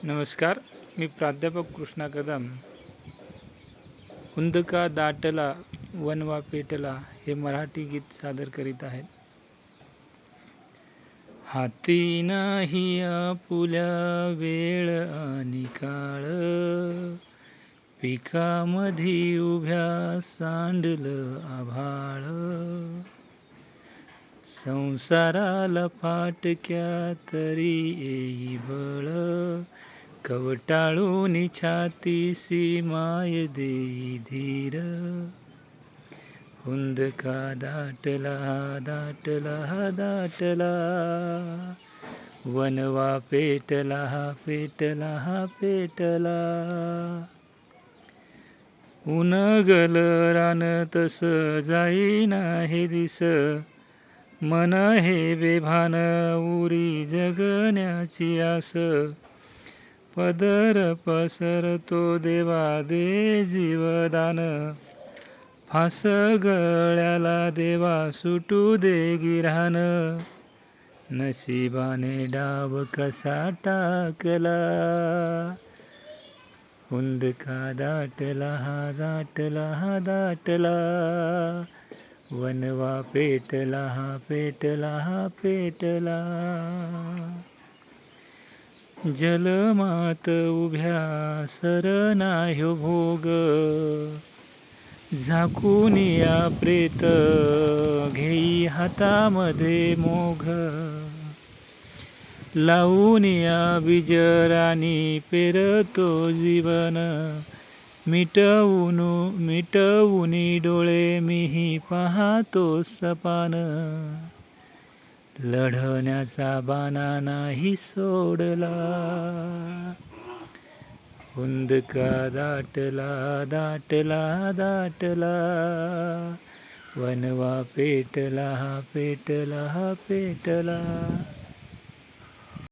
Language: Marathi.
नमस्कार. मी प्राध्यापक कृष्णा कदम. हुंदका दाटला वनवा पेटला हे मराठी गीत सादर करीत आहेत. हाती नाही आपुल्या वेळ आणि काळ, पिकामधी उभ्या सांडलं आभाळ. संसाराला फाटक्या तरी येई बळ, कवटाळून छातीसी माय देई धीर. हुंदका दाटला दाटला दाटला, वनवा पेटला पेटला पेटला. उनगल रान तस जाईना हे दिस, मन हे बेभान उरी जगण्याची आस. पदर पसरतो देवा दे जीवदान, फास गळ्याला देवा सुटू दे गिऱ्हाण. नशिबाने डाव कसा टाकला, हुंदका दाटला दाटला दाटला. वनवा पेटला पेटला पेटला. जलमात उभ्या सरना ह्यो भोग, झाकून या प्रेत घेई हातामध्ये मोघ. लावून या बिजरानी पेरतो जीवन, मिटवून डोळे मीही पाहतो सपान. लढण्याचा बाणा नाही सोडला, हुंदका दाटला दाटला दाटला. वनवा पेटला पेटला पेटला.